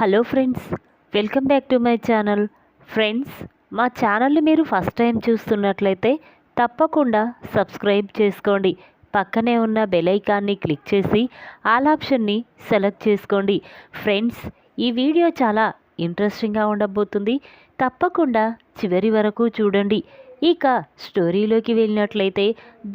Hello friends, welcome back to my channel. Friends, మా ఛానల్ని మీరు ఫస్ట్ టైం చూస్తున్నట్లయితే తప్పకుండా సబ్స్క్రైబ్ చేసుకోండి. పక్కనే ఉన్న బెల్ ఐకాన్ని క్లిక్ చేసి ఆల్ ఆప్షన్ని సెలెక్ట్ చేసుకోండి. ఫ్రెండ్స్, ఈ వీడియో చాలా ఇంట్రెస్టింగ్గా ఉండబోతుంది. తప్పకుండా చివరి వరకు చూడండి. ఇక స్టోరీలోకి వెళ్ళినట్లయితే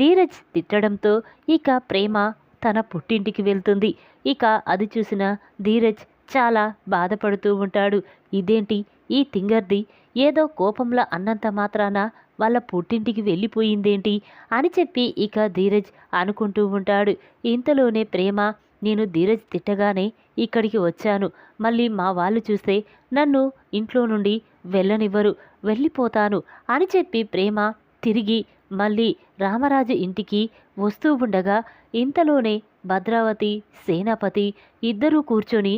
ధీరజ్ తిట్టడంతో ఇక ప్రేమ తన పుట్టింటికి వెళ్తుంది. ఇక అది చూసిన ధీరజ్ చాలా బాధపడుతూ ఉంటాడు. ఇదేంటి, ఈ తింగర్ది ఏదో కోపంలో అన్నంత మాత్రాన వాళ్ళ పుట్టింటికి వెళ్ళిపోయిందేంటి అని చెప్పి ఇక ధీరజ్ అనుకుంటూ ఉంటాడు. ఇంతలోనే ప్రేమ, నేను ధీరజ్ తిట్టగానే ఇక్కడికి వచ్చాను. మళ్ళీ మా వాళ్ళు చూస్తే నన్ను ఇంట్లో నుండి వెళ్ళనివ్వరు, వెళ్ళిపోతాను అని చెప్పి ప్రేమ తిరిగి మళ్ళీ రామరాజు ఇంటికి వస్తూ ఉండగా ఇంతలోనే భద్రావతి, సేనాపతి ఇద్దరూ కూర్చొని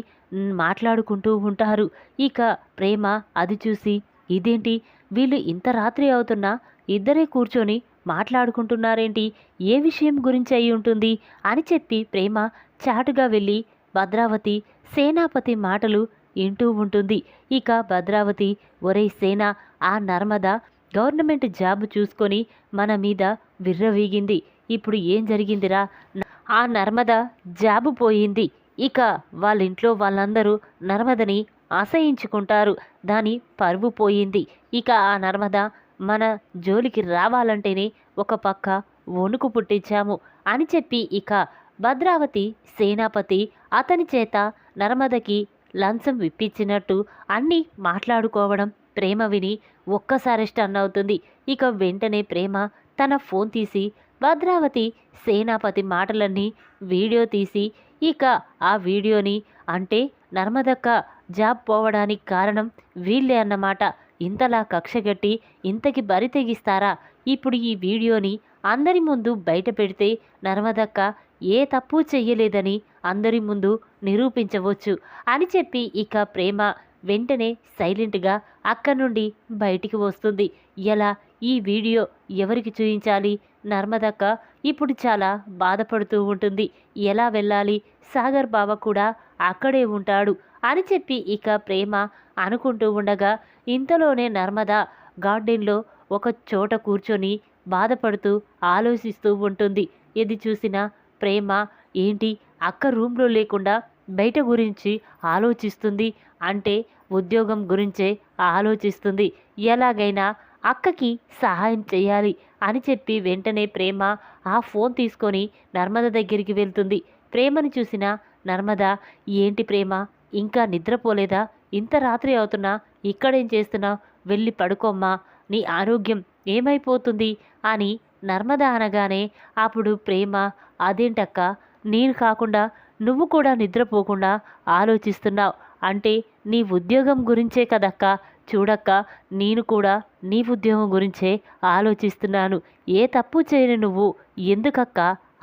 మాట్లాడుకుంటూ ఉంటారు. ఇక ప్రేమ అది చూసి, ఇదేంటి, వీళ్ళు ఇంత రాత్రి అవుతున్నా ఇద్దరే కూర్చొని మాట్లాడుకుంటున్నారేంటి, ఏ విషయం గురించి అయి ఉంటుంది అని చెప్పి ప్రేమ చాటుగా వెళ్ళి భద్రావతి, సేనాపతి మాటలు వింటూ ఉంటుంది. ఇక భద్రావతి, ఒరేయ్ సేన, ఆ నర్మద గవర్నమెంట్ జాబ్ చూసుకొని మన మీద విర్రవీగింది. ఇప్పుడు ఏం జరిగిందిరా? ఆ నర్మద జాబు పోయింది. ఇక వాళ్ళ ఇంట్లో వాళ్ళందరూ నర్మదని ఆశయించుకుంటారు. దాని పరువు పోయింది. ఇక ఆ నర్మద మన జోలికి రావాలంటేనే ఒక పక్క వణుకు పుట్టించాము అని చెప్పి ఇక భద్రావతి, సేనాపతి అతని చేత నర్మదకి లంచం విప్పించినట్టు అన్నీ మాట్లాడుకోవడం ప్రేమ విని ఒక్కసారి స్టన్ అవుతుంది. ఇక వెంటనే ప్రేమ తన ఫోన్ తీసి భద్రావతి, సేనాపతి మాటలన్నీ వీడియో తీసి ఇక ఆ వీడియోని, అంటే నర్మదక్క జాబ్ పోవడానికి కారణం వీళ్ళే అన్నమాట. ఇంతలా కక్షగట్టి ఇంతకి బరి తెగిస్తారా? ఇప్పుడు ఈ వీడియోని అందరి ముందు బయట పెడితే నర్మదక్క ఏ తప్పు చెయ్యలేదని అందరి ముందు నిరూపించవచ్చు అని చెప్పి ఇక ప్రేమ వెంటనే సైలెంట్గా అక్కడి నుండి బయటికి వస్తుంది. ఎలా, ఈ వీడియో ఎవరికి చూపించాలి? నర్మదక్క ఇప్పుడు చాలా బాధపడుతూ ఉంటుంది. ఎలా వెళ్ళాలి? సాగర్ బావ కూడా అక్కడే ఉంటాడు అని చెప్పి ఇక ప్రేమ అనుకుంటూ ఉండగా ఇంతలోనే నర్మద గార్డెన్లో ఒక చోట కూర్చొని బాధపడుతూ ఆలోచిస్తూ ఉంటుంది. ఇది చూసిన ప్రేమ, ఏంటి అక్క రూమ్లో లేకుండా బయట గురించి ఆలోచిస్తుంది, అంటే ఉద్యోగం గురించే ఆలోచిస్తుంది. ఎలాగైనా అక్కకి సహాయం చేయాలి అని చెప్పి వెంటనే ప్రేమ ఆ ఫోన్ తీసుకొని నర్మద దగ్గరికి వెళ్తుంది. ప్రేమని చూసిన నర్మద, ఏంటి ప్రేమ, ఇంకా నిద్రపోలేదా? ఇంత రాత్రి అవుతున్నా ఇక్కడేం చేస్తున్నావు? వెళ్ళి పడుకోమ్మా, నీ ఆరోగ్యం ఏమైపోతుంది అని నర్మద అనగానే అప్పుడు ప్రేమ, అదేంటక్క, నేను కాకుండా నువ్వు కూడా నిద్రపోకుండా ఆలోచిస్తున్నావు, అంటే నీ ఉద్యోగం గురించే కదక్క. చూడక్క, నేను కూడా నీ ఉద్యోగం గురించే ఆలోచిస్తున్నాను. ఏ తప్పు చేయని నువ్వు ఎందుకక్క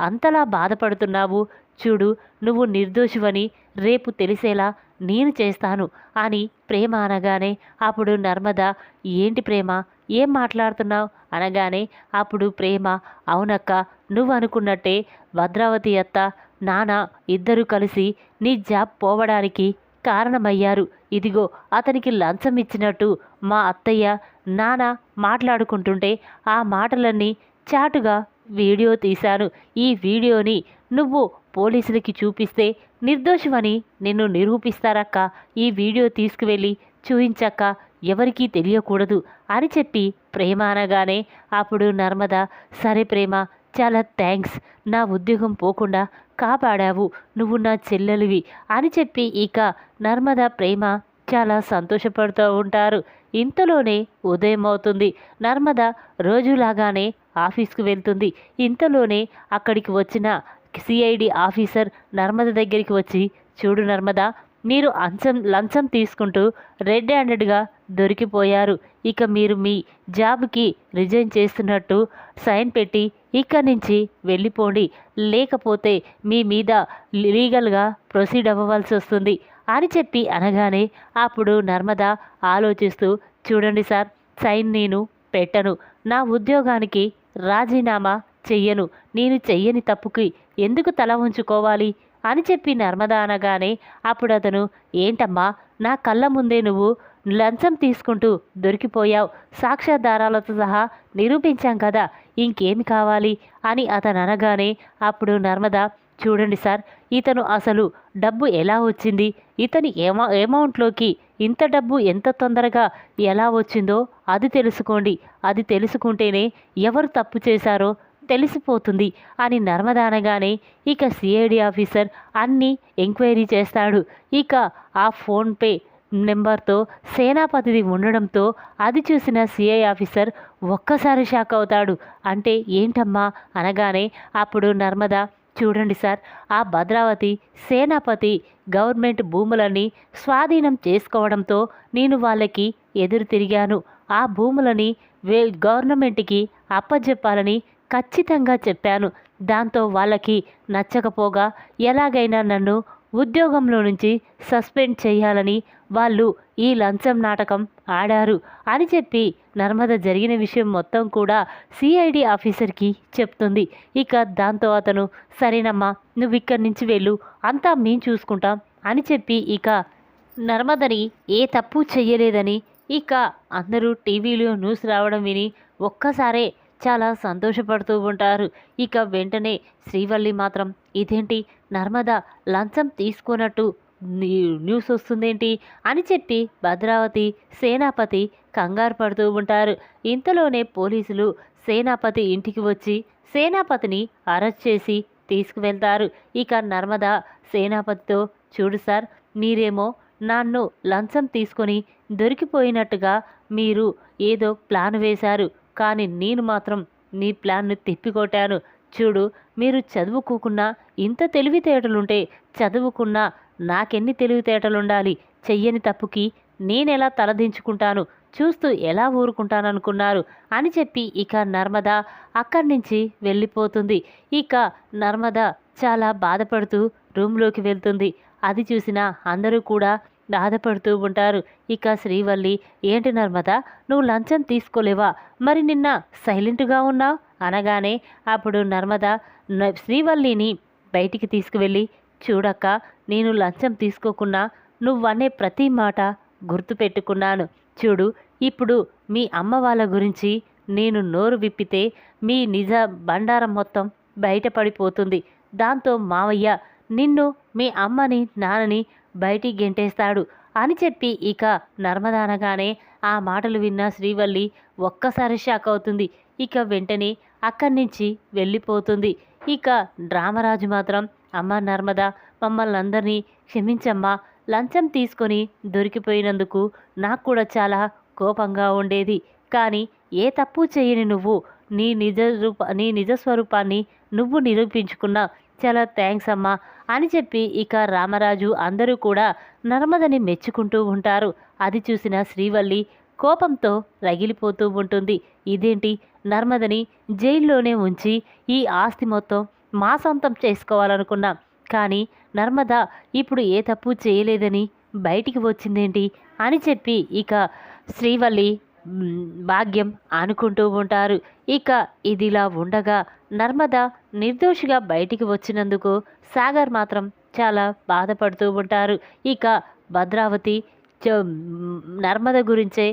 అంతలా బాధపడుతున్నావు? చూడు, నువ్వు నిర్దోషివని రేపు తెలిసేలా నేను చేస్తాను అని ప్రేమ అనగానే అప్పుడు నర్మద, ఏంటి ప్రేమ, ఏం మాట్లాడుతున్నావు అనగానే అప్పుడు ప్రేమ, అవునక్క, నువ్వు అనుకున్నట్టే భద్రావతి అత్త, నాన్న ఇద్దరూ కలిసి నీ జాబ్ పోవడానికి కారణమయ్యారు. ఇదిగో అతనికి లంచం ఇచ్చినట్టు మా అత్తయ్య, నాన్న మాట్లాడుకుంటుంటే ఆ మాటలన్నీ చాటుగా వీడియో తీశాను. ఈ వీడియోని నువ్వు పోలీసులకి చూపిస్తే నిర్దోషమని నిన్ను నిరూపిస్తారక్క. ఈ వీడియో తీసుకువెళ్ళి చూయించక్క, ఎవరికీ తెలియకూడదు అని చెప్పి ప్రేమ అనగానే అప్పుడు నర్మద, సరే ప్రేమ, చాలా థ్యాంక్స్, నా ఉద్యోగం పోకుండా కాపాడావు, నువ్వు నా చెల్లెలివి అని చెప్పి ఇక నర్మద, ప్రేమ చాలా సంతోషపడుతూ ఉంటారు. ఇంతలోనే ఉదయం అవుతుంది. నర్మద రోజులాగానే ఆఫీస్కు వెళ్తుంది. ఇంతలోనే అక్కడికి వచ్చిన సిఐడి ఆఫీసర్ నర్మద దగ్గరికి వచ్చి, చూడు నర్మద, మీరు లంచం తీసుకుంటూ రెడ్ హ్యాండెడ్గా దొరికిపోయారు. ఇక మీరు మీ జాబ్కి రిజైన్ చేస్తున్నట్టు సైన్ పెట్టి ఇక్కడి నుంచి వెళ్ళిపోండి, లేకపోతే మీ మీద లీగల్గా ప్రొసీడ్ అవ్వవలసి వస్తుంది అని చెప్పి అనగానే అప్పుడు నర్మద ఆలోచిస్తూ, చూడండి సార్, సైన్ నేను పెట్టను, నా ఉద్యోగానికి రాజీనామా చెయ్యను, నేను చెయ్యని తప్పుకి ఎందుకు తల ఉంచుకోవాలి అని చెప్పి నర్మద అనగానే అప్పుడు అతను, ఏంటమ్మా నా కళ్ళ ముందే నువ్వు లంచం తీసుకుంటూ దొరికిపోయావు, సాక్ష్యాధారాలతో సహా నిరూపించాం కదా, ఇంకేమి కావాలి అని అతను అనగానే అప్పుడు నర్మద, చూడండి సార్, ఇతను అసలు డబ్బు ఎలా వచ్చింది, ఇతని అమౌంట్లోకి ఇంత డబ్బు ఎంత తొందరగా ఎలా వచ్చిందో అది తెలుసుకోండి, అది తెలుసుకుంటేనే ఎవరు తప్పు చేశారో తెలిసిపోతుంది అని నర్మద అనగానే ఇక సిఐడి ఆఫీసర్ అన్నీ ఎంక్వైరీ చేస్తాడు. ఇక ఆ ఫోన్పే నెంబర్తో సేనాపతిది ఉండడంతో అది చూసిన సిఐ ఆఫీసర్ ఒక్కసారి షాక్ అవుతాడు. అంటే ఏంటమ్మా అనగానే అప్పుడు నర్మద, చూడండి సార్, ఆ భద్రావతి సేనాపతి గవర్నమెంట్ భూములని స్వాధీనం చేసుకోవడంతో నేను వాళ్ళకి ఎదురు తిరిగాను. ఆ భూములని గవర్నమెంట్కి అప్పజెప్పాలని ఖచ్చితంగా చెప్పాను. దాంతో వాళ్ళకి నచ్చకపోగా ఎలాగైనా నన్ను ఉద్యోగంలో నుంచి సస్పెండ్ చేయాలని వాళ్ళు ఈ లంచం నాటకం ఆడారు అని చెప్పి నర్మద జరిగిన విషయం మొత్తం కూడా సిఐడి ఆఫీసర్కి చెప్తుంది. ఇక దాంతో అతను, సరేనమ్మా నువ్వు ఇక్కడి నుంచి వెళ్ళు, అంతా మేం చూసుకుంటాం అని చెప్పి ఇక నర్మదని ఏ తప్పు చెయ్యలేదని ఇక అందరూ టీవీలో న్యూస్ రావడం విని ఒక్కసారే చాలా సంతోషపడుతూ ఉంటారు. ఇక వెంటనే శ్రీవల్లి మాత్రం, ఇదేంటి నర్మద లంచం తీసుకున్నట్టు న్యూస్ వస్తుందేంటి అని చెప్పి భద్రావతి సేనాపతి కంగారు పడుతూ ఉంటారు. ఇంతలోనే పోలీసులు సేనాపతి ఇంటికి వచ్చి సేనాపతిని అరెస్ట్ చేసి తీసుకువెళ్తారు. ఇక నర్మద సేనాపతితో, చూడు సార్, మీరేమో నన్ను లంచం తీసుకొని దొరికిపోయినట్టుగా మీరు ఏదో ప్లాన్ వేశారు, కానీ నేను మాత్రం నీ ప్లాన్ను తిప్పికొట్టాను. చూడు, మీరు చదువుకోకున్నా ఇంత తెలివితేటలుంటే చదువుకున్నా నాకెన్ని తెలివితేటలుండాలి, చెయ్యని తప్పుకి నేనెలా తలదించుకుంటాను, చూస్తూ ఎలా ఊరుకుంటాననుకున్నారు అని చెప్పి ఇక నర్మద అక్కడి నుంచి వెళ్ళిపోతుంది. ఇక నర్మద చాలా బాధపడుతూ రూమ్లోకి వెళ్తుంది. అది చూసిన అందరూ కూడా బాధపడుతూ ఉంటారు. ఇక శ్రీవల్లి, ఏంటి నర్మద, నువ్వు లంచం తీసుకోలేవా, మరి నిన్న సైలెంట్గా ఉన్నావు అనగానే అప్పుడు నర్మద శ్రీవల్లిని బయటికి తీసుకువెళ్ళి, చూడక్క, నేను లంచం తీసుకోకున్నా నువ్వనే ప్రతి మాట గుర్తుపెట్టుకున్నాను. చూడు, ఇప్పుడు మీ అమ్మ వాళ్ళ గురించి నేను నోరు విప్పితే మీ నిజ బండారం మొత్తం బయటపడిపోతుంది. దాంతో మావయ్య నిన్ను, మీ అమ్మని, నాన్నని బయటికి గెంటేస్తాడు అని చెప్పి ఇక నర్మద అనగానే ఆ మాటలు విన్న శ్రీవల్లి ఒక్కసారి షాక్ అవుతుంది. ఇక వెంటనే అక్కడి నుంచి వెళ్ళిపోతుంది. ఇక రామరాజు మాత్రం, అమ్మ నర్మద, మమ్మల్ని అందరినీ క్షమించమ్మా, లంచం తీసుకొని దొరికిపోయినందుకు నాకు కూడా చాలా కోపంగా ఉండేది, కానీ ఏ తప్పు చేయని నువ్వు నీ నిజ స్వరూపాన్ని నువ్వు నిరూపించుకున్నా, చాలా థ్యాంక్స్ అమ్మా అని చెప్పి ఇక రామరాజు అందరూ కూడా నర్మదని మెచ్చుకుంటూ ఉంటారు. అది చూసిన శ్రీవల్లి కోపంతో రగిలిపోతూ ఉంటుంది. ఇదేంటి, నర్మదని జైల్లోనే ఉంచి ఈ ఆస్తి మొత్తం మా సొంతం చేసుకోవాలనుకున్నా, కానీ నర్మద ఇప్పుడు ఏ తప్పు చేయలేదని బయటికి వచ్చిందేంటి అని చెప్పి ఇక శ్రీవల్లి భాగ్యం అనుకుంటూ ఉంటారు. ఇక ఇదిలా ఉండగా నర్మద నిర్దోషిగా బయటికి వచ్చినందుకు సాగర్ మాత్రం చాలా బాధపడుతూ ఉంటారు. ఇక భద్రావతి నర్మద గురించే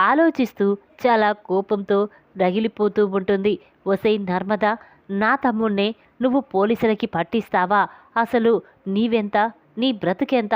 ఆలోచిస్తూ చాలా కోపంతో రగిలిపోతూ ఉంటుంది. ఒసై నర్మద, నా తమ్ముణ్ణే నువ్వు పోలీసులకి పట్టిస్తావా, అసలు నీవెంత, నీ బ్రతుకెంత,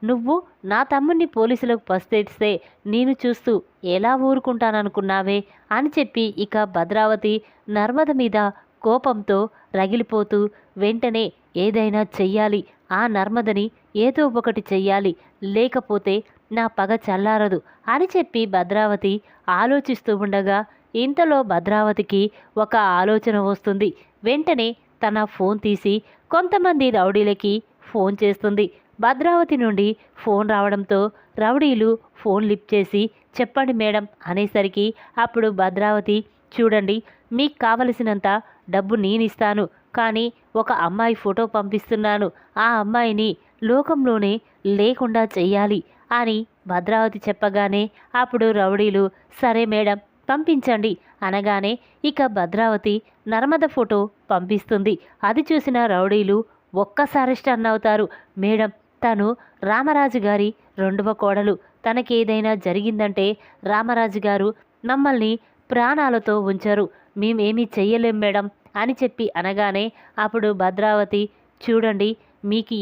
నువ్వు నా తమ్ముణ్ణి పోలీసులకు పస్తేస్తే నేను చూస్తూ ఎలా ఊరుకుంటాననుకున్నావే అని చెప్పి ఇక భద్రావతి నర్మద మీద కోపంతో రగిలిపోతూ, వెంటనే ఏదైనా చెయ్యాలి, ఆ నర్మదని ఏదో ఒకటి చెయ్యాలి, లేకపోతే నా పగ చల్లారదు అని చెప్పి భద్రావతి ఆలోచిస్తూ ఉండగా ఇంతలో భద్రావతికి ఒక ఆలోచన వస్తుంది. వెంటనే తన ఫోన్ తీసి కొంతమంది రౌడీలకి ఫోన్ చేస్తుంది. భద్రావతి నుండి ఫోన్ రావడంతో రౌడీలు ఫోన్ లిఫ్ట్ చేసి, చెప్పండి మేడం అనేసరికి అప్పుడు భద్రావతి, చూడండి, మీకు కావలసినంత డబ్బు నేనిస్తాను, కానీ ఒక అమ్మాయి ఫోటో పంపిస్తున్నాను, ఆ అమ్మాయిని లోకంలోనే లేకుండా చెయ్యాలి అని భద్రావతి చెప్పగానే అప్పుడు రౌడీలు, సరే మేడం పంపించండి అనగానే ఇక భద్రావతి నర్మద ఫోటో పంపిస్తుంది. అది చూసిన రౌడీలు ఒక్కసారి స్టన్ అవుతారు. మేడం, తను రామరాజు గారి రెండవ కోడలు. తనకేదైనా జరిగిందంటే రామరాజు గారు మమ్మల్ని ప్రాణాలతో ఉంచరు. మేమేమీ చెయ్యలేం మేడం అని చెప్పి అనగానే అప్పుడు భద్రావతి, చూడండి, మీకు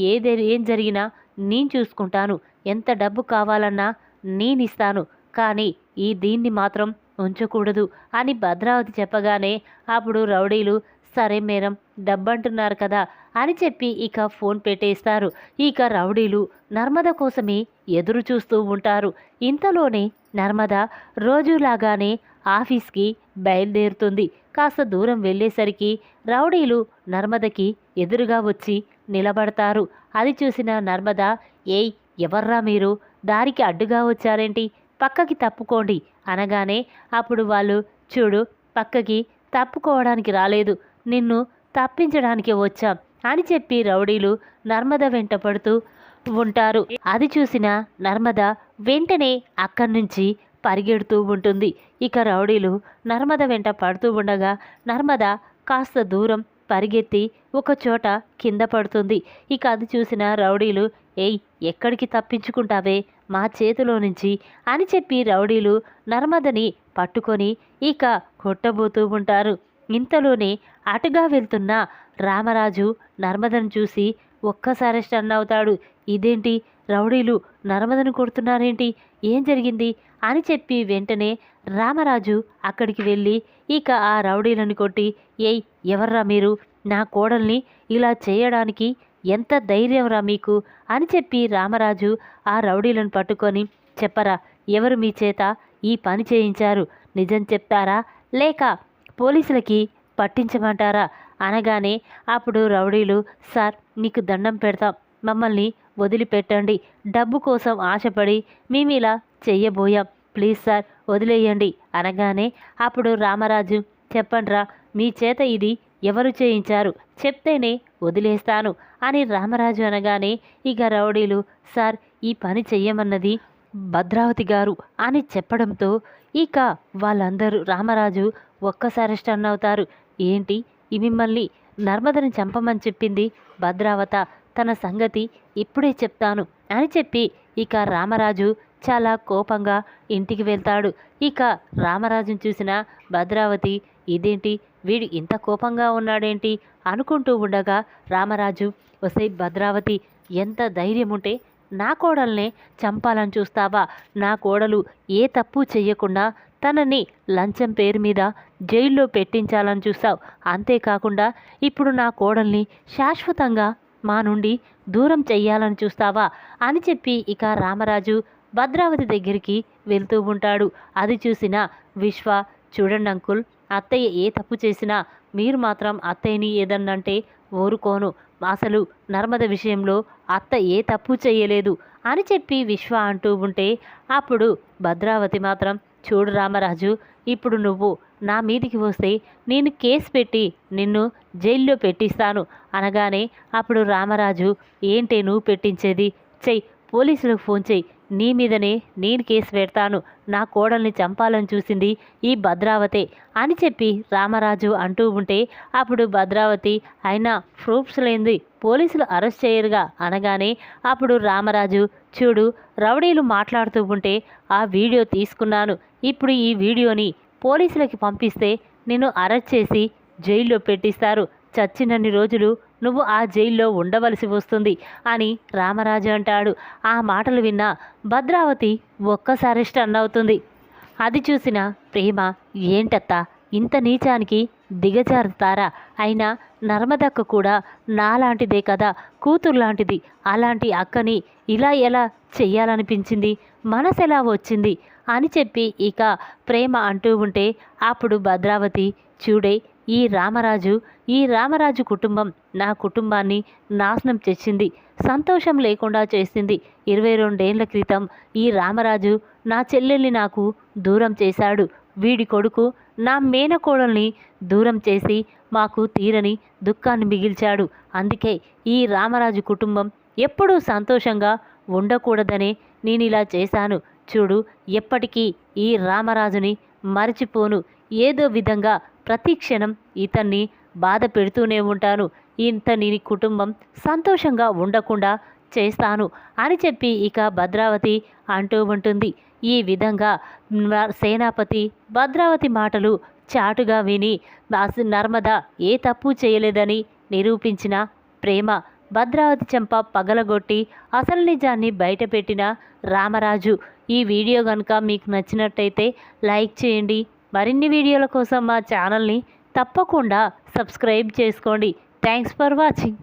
ఏం జరిగినా నేను చూసుకుంటాను. ఎంత డబ్బు కావాలన్నా నేనిస్తాను. కానీ దీన్ని మాత్రం ఉంచకూడదు అని భద్రావతి చెప్పగానే అప్పుడు రౌడీలు, సరే మేడం, డబ్బంటున్నారు కదా అని చెప్పి ఇక ఫోన్ పెట్టేస్తారు. ఇక రౌడీలు నర్మద కోసమే ఎదురు చూస్తూ ఉంటారు. ఇంతలోనే నర్మద రోజులాగానే ఆఫీస్కి బయలుదేరుతుంది. కాస్త దూరం వెళ్ళేసరికి రౌడీలు నర్మదకి ఎదురుగా వచ్చి నిలబడతారు. అది చూసిన నర్మద, ఏయ్, ఎవర్రా మీరు? దారికి అడ్డుగా వచ్చారేంటి? పక్కకి తప్పుకోండి అనగానే అప్పుడు వాళ్ళు, చూడు, పక్కకి తప్పుకోవడానికి రాలేదు, నిన్ను తప్పించడానికి వచ్చాం అని చెప్పి రౌడీలు నర్మద వెంట పడుతూ ఉంటారు. అది చూసిన నర్మద వెంటనే అక్కడి నుంచి పరిగెడుతూ ఉంటుంది. ఇక రౌడీలు నర్మద వెంట పడుతూ ఉండగా నర్మద కాస్త దూరం పరిగెత్తి ఒక చోట కింద పడుతుంది. ఇక అది చూసిన రౌడీలు, ఏయ్, ఎక్కడికి తప్పించుకుంటావే మా చేతిలో నుంచి అని చెప్పి రౌడీలు నర్మదని పట్టుకొని ఇక కొట్టబోతూ ఉంటారు. ఇంతలోనే అటుగా వెళ్తున్న రామరాజు నర్మదను చూసి ఒక్కసారి స్టన్ అవుతాడు. ఇదేంటి, రౌడీలు నర్మదను కొడుతున్నారేంటి? ఏం జరిగింది అని చెప్పి వెంటనే రామరాజు అక్కడికి వెళ్ళి ఇక ఆ రౌడీలను కొట్టి, ఏయ్, ఎవర్రా మీరు? నా కోడల్ని ఇలా చేయడానికి ఎంత ధైర్యంరా మీకు అని చెప్పి రామరాజు ఆ రౌడీలను పట్టుకొని, చెప్పరా, ఎవరు మీ చేత ఈ పని చేయించారు? నిజం చెప్తారా లేక పోలీసులకి పట్టించమంటారా అనగానే అప్పుడు రౌడీలు, సార్, మీకు దండం పెడతాం, మమ్మల్ని వదిలిపెట్టండి. డబ్బు కోసం ఆశపడి మేము ఇలా చెయ్యబోయాం. ప్లీజ్ సార్, వదిలేయండి అనగానే అప్పుడు రామరాజు, చెప్పండ్రా, మీ చేత ఇది ఎవరు చేయించారు? చెప్తేనే వదిలేస్తాను అని రామరాజు అనగానే ఇక రౌడీలు, సార్, ఈ పని చెయ్యమన్నది భద్రావతి గారు అని చెప్పడంతో ఇక వాళ్ళందరూ రామరాజు ఒక్కసారి స్టన్ అవుతారు. ఏంటి, మిమ్మల్ని నర్మదని చంపమని చెప్పింది భద్రావత? తన సంగతి ఇప్పుడే చెప్తాను అని చెప్పి ఇక రామరాజు చాలా కోపంగా ఇంటికి వెళ్తాడు. ఇక రామరాజును చూసిన భద్రావతి, ఇదేంటి, వీడు ఇంత కోపంగా ఉన్నాడేంటి అనుకుంటూ ఉండగా రామరాజు, ఒసై భద్రావతి, ఎంత ధైర్యం ఉంటే నా కోడల్నే చంపాలని చూస్తావా? నా కోడలు ఏ తప్పు చెయ్యకుండా తనని లంచం పేరు మీద జైల్లో పెట్టించాలని చూస్తావు. అంతేకాకుండా ఇప్పుడు నా కోడల్ని శాశ్వతంగా మా నుండి దూరం చెయ్యాలని చూస్తావా అని చెప్పి ఇక రామరాజు భద్రావతి దగ్గరికి వెళ్తూ ఉంటాడు. అది చూసిన విశ్వ, చూడండి అంకుల్, అత్తయ్య ఏ తప్పు చేసినా మీరు మాత్రం అత్తయ్యని ఏదన్నంటే ఊరుకోను. అసలు నర్మద విషయంలో అత్త ఏ తప్పు చేయలేదు అని చెప్పి విశ్వ అంటూ ఉంటే అప్పుడు భద్రావతి మాత్రం, చూడు రామరాజు, ఇప్పుడు నువ్వు నా మీదికి వస్తే నేను కేసు పెట్టి నిన్ను జైల్లో పెట్టిస్తాను అనగానే అప్పుడు రామరాజు, ఏంటే నువ్వు పెట్టించేది? చెయ్యి, పోలీసులకు ఫోన్ చెయ్యి, నీ మీదనే నేను కేసు పెడతాను. నా కోడల్ని చంపాలని చూసింది ఈ భద్రావతే అని చెప్పి రామరాజు అంటూ ఉంటే అప్పుడు భద్రావతి, అయినా ప్రూఫ్స్ లేనిది పోలీసులు అరెస్ట్ చేయరుగా అనగానే అప్పుడు రామరాజు, చూడు, రౌడీలు మాట్లాడుతూ ఉంటే ఆ వీడియో తీసుకున్నాను. ఇప్పుడు ఈ వీడియోని పోలీసులకి పంపిస్తే నిన్ను అరెస్ట్ చేసి జైల్లో పెట్టిస్తారు. చచ్చినన్ని రోజులు నువ్వు ఆ జైల్లో ఉండవలసి వస్తుంది అని రామరాజు అంటాడు. ఆ మాటలు విన్న భద్రావతి ఒక్కసారి స్టన్ అవుతుంది. అది చూసిన ప్రేమ, ఏంటత్తా, ఇంత నీచానికి దిగజారుతారా? అయినా నర్మదక్క కూడా నాలాంటిదే కదా, కూతురు లాంటిది. అలాంటి అక్కని ఇలా ఎలా చెయ్యాలనిపించింది? మనసు ఎలా వచ్చింది అని చెప్పి ఇక ప్రేమ అంటూ ఉంటే అప్పుడు భద్రావతి, చూడే, ఈ రామరాజు కుటుంబం నా కుటుంబాన్ని నాశనం చేసింది, సంతోషం లేకుండా చేసింది. 22 ఏళ్ల క్రితం ఈ రామరాజు నా చెల్లెల్ని నాకు దూరం చేశాడు. వీడి కొడుకు నా మేనకోడల్ని దూరం చేసి మాకు తీరని దుఃఖాన్ని మిగిల్చాడు. అందుకే ఈ రామరాజు కుటుంబం ఎప్పుడూ సంతోషంగా ఉండకూడదనే నేను ఇలా చేశాను. చూడు, ఎప్పటికీ ఈ రామరాజుని మరచిపోను. ఏదో విధంగా ప్రతి క్షణం ఇతన్ని బాధ పెడుతూనే ఉంటాను. నీ కుటుంబం సంతోషంగా ఉండకుండా చేస్తాను అని చెప్పి ఇక భద్రావతి అంటూ ఉంటుంది. ఈ విధంగా సేనాపతి భద్రావతి మాటలు చాటుగా విని నర్మద ఏ తప్పు చేయలేదని నిరూపించిన ప్రేమ భద్రావతి చెంప పగలగొట్టి అసలు నిజాన్ని బయటపెట్టిన రామరాజు. ఈ వీడియో కనుక మీకు నచ్చినట్టయితే లైక్ చేయండి. మరిన్ని వీడియోల కోసం మా ఛానల్ని తప్పకుండా సబ్స్క్రైబ్ చేసుకోండి. Thanks for watching.